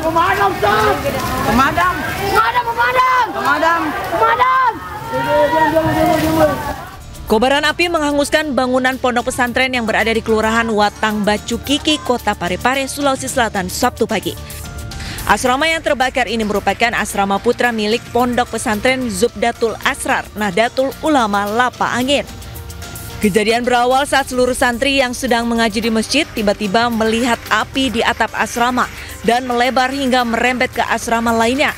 Pemadam, Ustaz! Pemadam. Kobaran api menghanguskan bangunan pondok pesantren yang berada di Kelurahan Watang Bacu Kiki, Kota Parepare, Sulawesi Selatan, Sabtu pagi. Asrama yang terbakar ini merupakan asrama putra milik pondok pesantren Zubdatul Asrar Nahdlatul Ulama Lapa Angin. Kejadian berawal saat seluruh santri yang sedang mengaji di masjid tiba-tiba melihat api di atap asrama dan melebar hingga merembet ke asrama lainnya.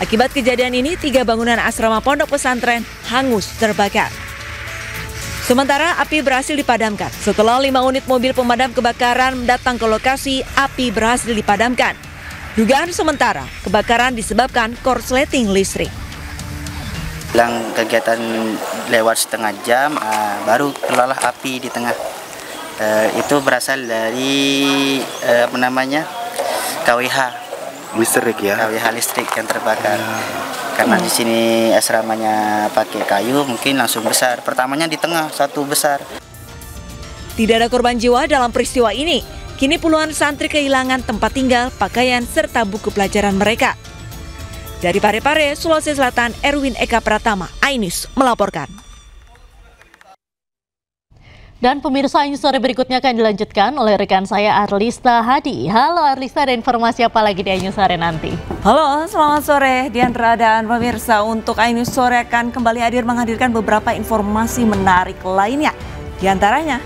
Akibat kejadian ini, 3 bangunan asrama pondok pesantren hangus terbakar. Sementara api berhasil dipadamkan. Setelah 5 unit mobil pemadam kebakaran datang ke lokasi, api berhasil dipadamkan. Dugaan sementara, kebakaran disebabkan korsleting listrik. Bilang kegiatan lewat setengah jam, baru keluarlah api di tengah. Itu berasal dari KWH. Listrik ya? KWH listrik yang terbakar. Karena di sini asramanya pakai kayu, mungkin langsung besar. Pertamanya di tengah, satu besar. Tidak ada korban jiwa dalam peristiwa ini. Kini puluhan santri kehilangan tempat tinggal, pakaian, serta buku pelajaran mereka. Dari Parepare, Sulawesi Selatan, Erwin Eka Pratama, iNews melaporkan. Dan pemirsa, ini sore berikutnya akan dilanjutkan oleh rekan saya Arlista Hadi. Halo Arlista, ada informasi apa lagi di iNews sore nanti? Halo, selamat sore Diandra dan pemirsa. Untuk iNews sore akan kembali hadir menghadirkan beberapa informasi menarik lainnya. Di antaranya,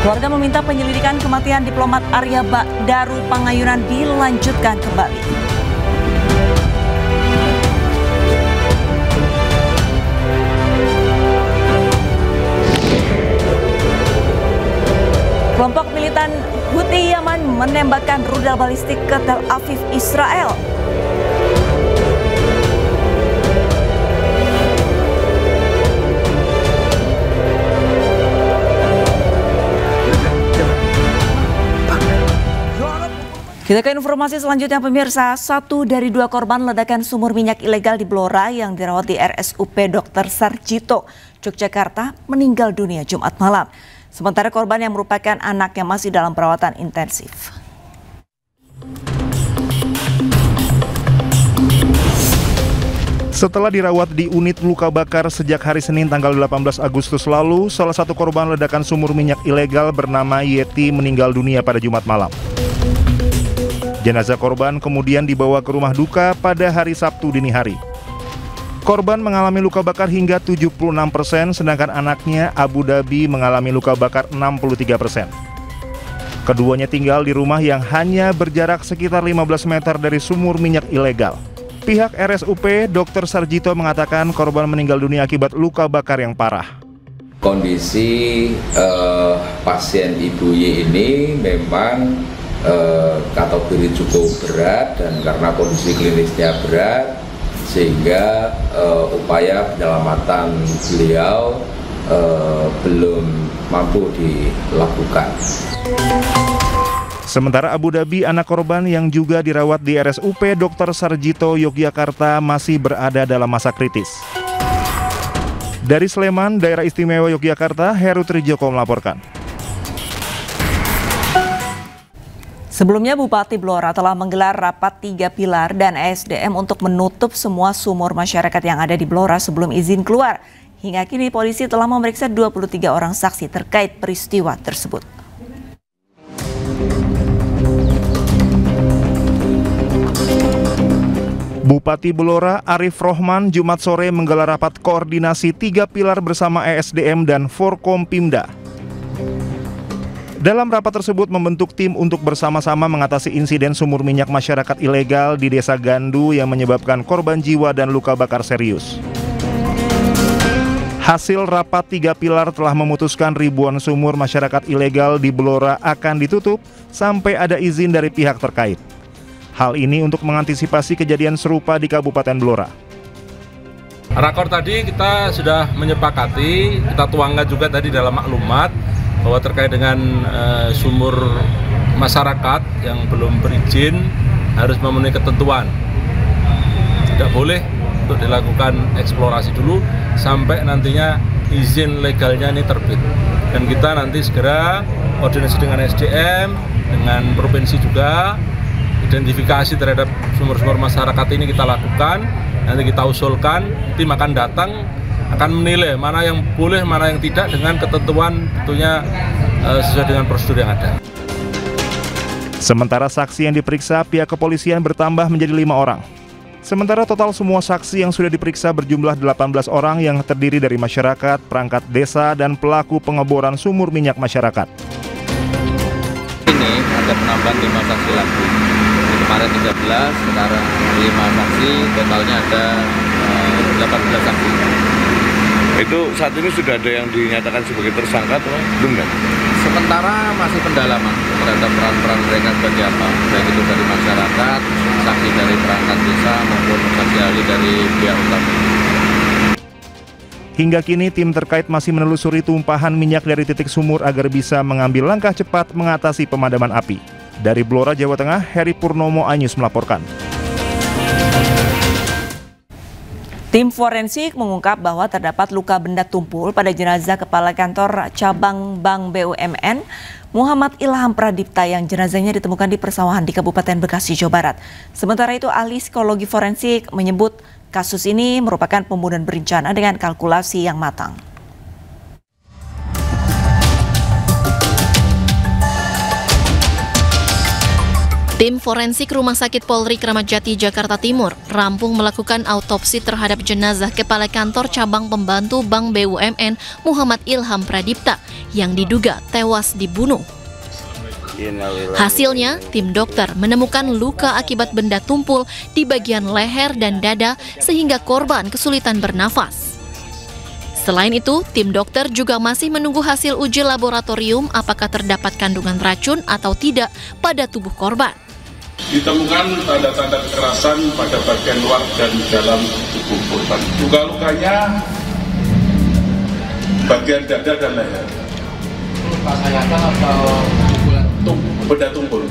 keluarga meminta penyelidikan kematian diplomat Arya Daru Pangayunan dilanjutkan kembali. Kelompok militan Houthi Yaman menembakkan rudal balistik ke Tel Aviv, Israel. Kita ke informasi selanjutnya pemirsa, 1 dari 2 korban ledakan sumur minyak ilegal di Blora yang dirawat di RSUP Dr. Sarjito, Yogyakarta meninggal dunia Jumat malam. Sementara korban yang merupakan anak yang masih dalam perawatan intensif. Setelah dirawat di unit luka bakar sejak hari Senin tanggal 18 Agustus lalu, salah satu korban ledakan sumur minyak ilegal bernama Yeti meninggal dunia pada Jumat malam. Jenazah korban kemudian dibawa ke rumah duka pada hari Sabtu dini hari. Korban mengalami luka bakar hingga 76%, sedangkan anaknya Abu Dhabi mengalami luka bakar 63%. Keduanya tinggal di rumah yang hanya berjarak sekitar 15 meter dari sumur minyak ilegal. Pihak RSUP Dr. Sarjito mengatakan korban meninggal dunia akibat luka bakar yang parah. Kondisi pasien Ibu Y ini memang kategori cukup berat, dan karena kondisi klinisnya berat sehingga upaya penyelamatan beliau belum mampu dilakukan. Sementara Abu Dhabi, anak korban yang juga dirawat di RSUP Dr. Sarjito Yogyakarta, masih berada dalam masa kritis. Dari Sleman, Daerah Istimewa Yogyakarta, Heru Trijoko melaporkan. Sebelumnya Bupati Blora telah menggelar rapat 3 pilar dan ESDM untuk menutup semua sumur masyarakat yang ada di Blora sebelum izin keluar. Hingga kini polisi telah memeriksa 23 orang saksi terkait peristiwa tersebut. Bupati Blora Arif Rohman Jumat sore menggelar rapat koordinasi 3 pilar bersama ESDM dan Forkompimda. Dalam rapat tersebut membentuk tim untuk bersama-sama mengatasi insiden sumur minyak masyarakat ilegal di Desa Gandu yang menyebabkan korban jiwa dan luka bakar serius. Hasil rapat 3 pilar telah memutuskan ribuan sumur masyarakat ilegal di Blora akan ditutup sampai ada izin dari pihak terkait. Hal ini untuk mengantisipasi kejadian serupa di Kabupaten Blora. Rakor tadi kita sudah menyepakati, kita tuangkan juga tadi dalam maklumat bahwa terkait dengan sumur masyarakat yang belum berizin harus memenuhi ketentuan. Tidak boleh untuk dilakukan eksplorasi dulu sampai nantinya izin legalnya ini terbit. Dan kita nanti segera koordinasi dengan SDM, dengan provinsi juga, identifikasi terhadap sumber-sumber masyarakat ini kita lakukan, nanti kita usulkan, tim akan datang, akan menilai mana yang boleh, mana yang tidak dengan ketentuan tentunya sesuai dengan prosedur yang ada. Sementara saksi yang diperiksa, pihak kepolisian bertambah menjadi 5 orang. Sementara total semua saksi yang sudah diperiksa berjumlah 18 orang yang terdiri dari masyarakat, perangkat desa, dan pelaku pengeboran sumur minyak masyarakat. Ini ada penambahan 5 saksi lagi. Kemarin 13, sekarang 5 saksi, totalnya ada 18 saksi. Itu saat ini sudah ada yang dinyatakan sebagai tersangka atau belum kan? Sementara masih pendalaman terhadap peran-peran mereka seperti apa, baik itu dari masyarakat, saksi dari perangkat desa maupun saksi ahli dari pihak utama. Hingga kini tim terkait masih menelusuri tumpahan minyak dari titik sumur agar bisa mengambil langkah cepat mengatasi pemadaman api. Dari Blora, Jawa Tengah, Heri Purnomo, iNews melaporkan. Tim forensik mengungkap bahwa terdapat luka benda tumpul pada jenazah Kepala Kantor Cabang Bank BUMN Muhammad Ilham Pradipta yang jenazahnya ditemukan di persawahan di Kabupaten Bekasi, Jawa Barat. Sementara itu, ahli psikologi forensik menyebut kasus ini merupakan pembunuhan berencana dengan kalkulasi yang matang. Tim forensik Rumah Sakit Polri Kramat Jati, Jakarta Timur rampung melakukan autopsi terhadap jenazah Kepala Kantor Cabang Pembantu Bank BUMN Muhammad Ilham Pradipta yang diduga tewas dibunuh. Hasilnya, tim dokter menemukan luka akibat benda tumpul di bagian leher dan dada sehingga korban kesulitan bernafas. Selain itu, tim dokter juga masih menunggu hasil uji laboratorium apakah terdapat kandungan racun atau tidak pada tubuh korban. Ditemukan tanda-tanda kekerasan pada bagian luar dan dalam tubuh korban. Luka-lukanya bagian dada dan leher. Luka sayatan atau benda tumpul.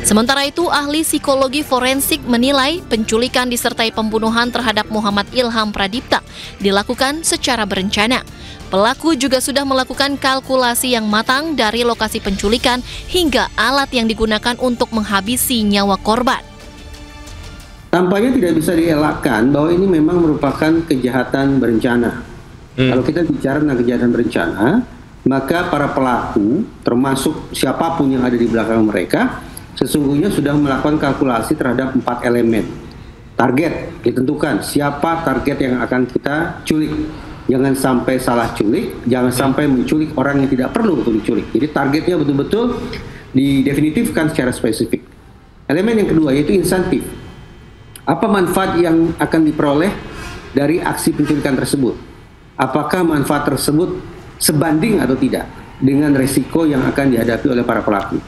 Sementara itu, ahli psikologi forensik menilai penculikan disertai pembunuhan terhadap Muhammad Ilham Pradipta dilakukan secara berencana. Pelaku juga sudah melakukan kalkulasi yang matang dari lokasi penculikan hingga alat yang digunakan untuk menghabisi nyawa korban. Tampaknya tidak bisa dielakkan bahwa ini memang merupakan kejahatan berencana. Kalau kita bicara tentang kejahatan berencana, maka para pelaku, termasuk siapapun yang ada di belakang mereka, sesungguhnya sudah melakukan kalkulasi terhadap 4 elemen. Target ditentukan, siapa target yang akan kita culik. Jangan sampai salah culik, jangan sampai menculik orang yang tidak perlu untuk diculik. Jadi targetnya betul-betul didefinitifkan secara spesifik. Elemen yang kedua yaitu insentif. Apa manfaat yang akan diperoleh dari aksi penculikan tersebut? Apakah manfaat tersebut sebanding atau tidak dengan resiko yang akan dihadapi oleh para pelaku?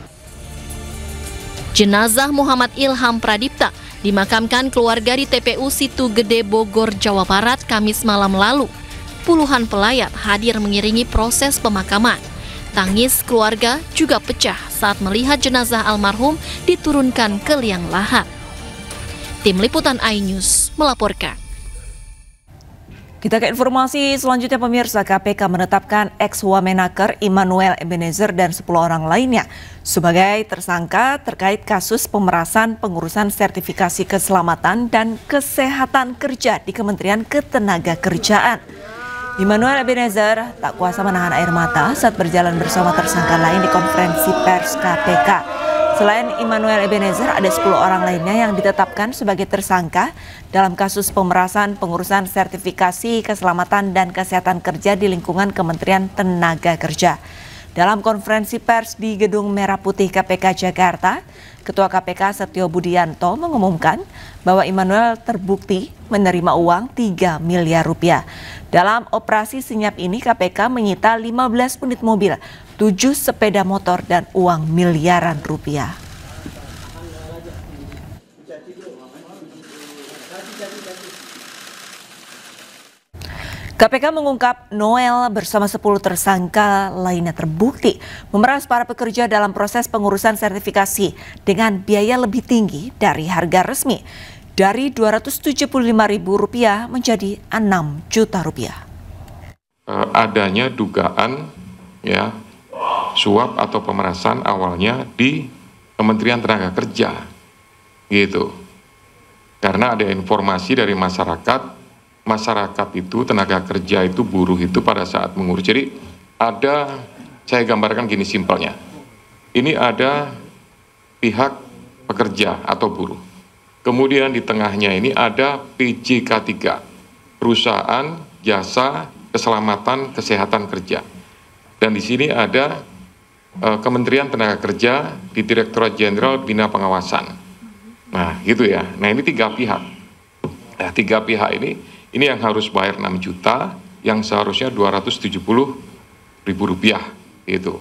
Jenazah Muhammad Ilham Pradipta dimakamkan keluarga di TPU Situ Gede, Bogor, Jawa Barat, Kamis malam lalu. Puluhan pelayat hadir mengiringi proses pemakaman. Tangis keluarga juga pecah saat melihat jenazah almarhum diturunkan ke liang lahat. Tim Liputan iNews melaporkan. Kita ke informasi selanjutnya, pemirsa. KPK menetapkan ex-Wamenaker Immanuel Ebenezer dan 10 orang lainnya sebagai tersangka terkait kasus pemerasan pengurusan sertifikasi keselamatan dan kesehatan kerja di Kementerian Ketenagakerjaan. Immanuel Ebenezer tak kuasa menahan air mata saat berjalan bersama tersangka lain di konferensi pers KPK. Selain Immanuel Ebenezer, ada 10 orang lainnya yang ditetapkan sebagai tersangka dalam kasus pemerasan pengurusan sertifikasi keselamatan dan kesehatan kerja di lingkungan Kementerian Tenaga Kerja. Dalam konferensi pers di Gedung Merah Putih KPK Jakarta, Ketua KPK Setio Budianto mengumumkan bahwa Immanuel terbukti menerima uang 3 miliar rupiah. Dalam operasi senyap ini, KPK menyita 15 unit mobil, 7 sepeda motor, dan uang miliaran rupiah. KPK mengungkap Noel bersama 10 tersangka lainnya terbukti memeras para pekerja dalam proses pengurusan sertifikasi dengan biaya lebih tinggi dari harga resmi, dari Rp275.000 menjadi Rp6 juta. adanya dugaan ya suap atau pemerasan awalnya di Kementerian Tenaga Kerja gitu. Karena ada informasi dari masyarakat itu tenaga kerja itu buruh itu pada saat mengurus. Jadi ada, saya gambarkan gini simpelnya. Ini ada pihak pekerja atau buruh. Kemudian di tengahnya ini ada PJK3, Perusahaan Jasa Keselamatan Kesehatan Kerja. Dan di sini ada Kementerian Tenaga Kerja di Direktorat Jenderal Bina Pengawasan. Nah, gitu ya. Nah, ini 3 pihak. Nah, 3 pihak ini yang harus bayar 6 juta, yang seharusnya Rp270.000 gitu.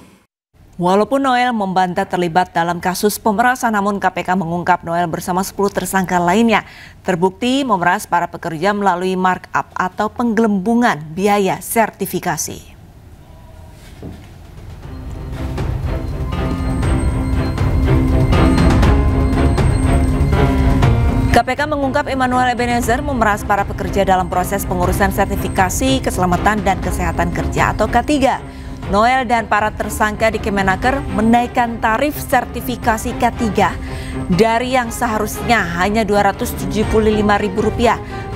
Walaupun Noel membantah terlibat dalam kasus pemerasan, namun KPK mengungkap Noel bersama 10 tersangka lainnya terbukti memeras para pekerja melalui markup atau penggelembungan biaya sertifikasi. KPK mengungkap Emmanuel Ebenezer memeras para pekerja dalam proses pengurusan sertifikasi keselamatan dan kesehatan kerja atau K3. Noel dan para tersangka di Kemenaker menaikkan tarif sertifikasi K3 dari yang seharusnya hanya Rp275.000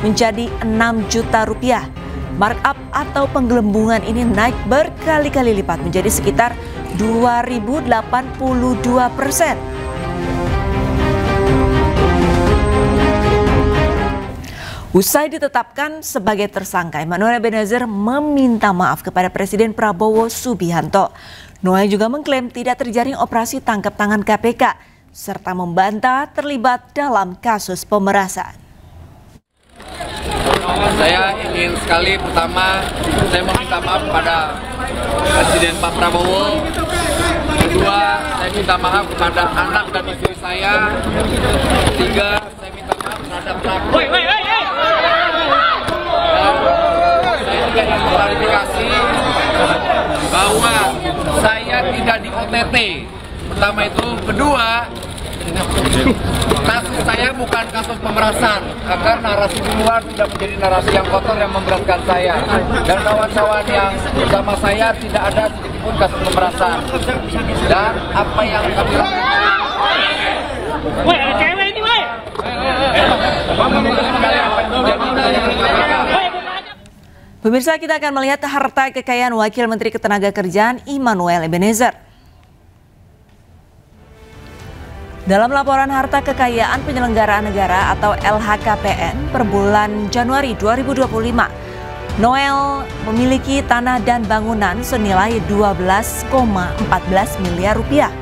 menjadi Rp6 juta. Markup atau penggelembungan ini naik berkali-kali lipat menjadi sekitar 2.082%. Usai ditetapkan sebagai tersangka, Emmanuel Ebenezer meminta maaf kepada Presiden Prabowo Subianto. Noel juga mengklaim tidak terjaring operasi tangkap tangan KPK, serta membantah terlibat dalam kasus pemerasan. Saya ingin sekali pertama, saya meminta maaf kepada Presiden Pak Prabowo. Kedua, saya minta maaf kepada anak dan istri saya. Ketiga, saya minta maaf terhadap pelaku. Saya juga ingin klarifikasi bahwa saya tidak di OTT. Pertama itu, kedua, kasus saya bukan kasus pemerasan, agar narasi di luar tidak menjadi narasi yang kotor yang memberatkan saya. Dan kawan-kawan yang bersama saya tidak ada sedikitpun kasus pemerasan. Dan apa yang kami lakukan, woi, ada cewek ini, woi. Pemirsa, kita akan melihat harta kekayaan Wakil Menteri Ketenagakerjaan Emmanuel Ebenezer. Dalam laporan harta kekayaan penyelenggaraan negara atau LHKPN per bulan Januari 2025, Noel memiliki tanah dan bangunan senilai 12,14 miliar rupiah.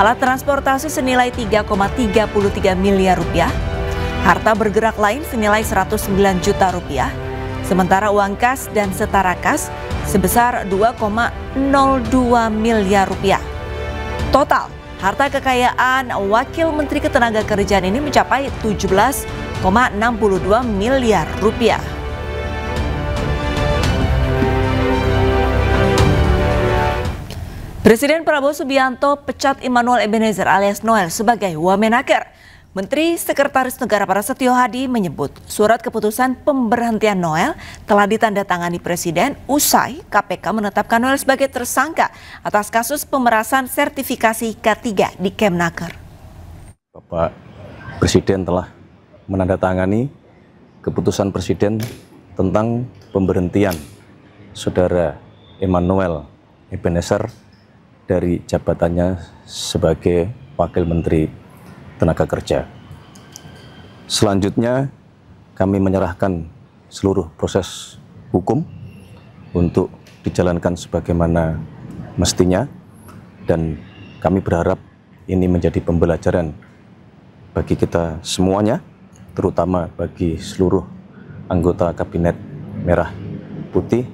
Alat transportasi senilai 3,33 miliar rupiah. Harta bergerak lain senilai 109 juta rupiah. Sementara uang kas dan setara kas sebesar 2,02 miliar rupiah. Total harta kekayaan Wakil Menteri Ketenagakerjaan ini mencapai 17,62 miliar rupiah. Presiden Prabowo Subianto pecat Emmanuel Ebenezer alias Noel sebagai Wamenaker. Menteri Sekretaris Negara Prasetyo Hadi menyebut surat keputusan pemberhentian Noel telah ditandatangani Presiden usai KPK menetapkan Noel sebagai tersangka atas kasus pemerasan sertifikasi K3 di Kemenaker. Bapak Presiden telah menandatangani keputusan Presiden tentang pemberhentian Saudara Emmanuel Ebenezer dari jabatannya sebagai Wakil Menteri Tenaga Kerja. Selanjutnya kami menyerahkan seluruh proses hukum untuk dijalankan sebagaimana mestinya, dan kami berharap ini menjadi pembelajaran bagi kita semuanya, terutama bagi seluruh anggota Kabinet Merah Putih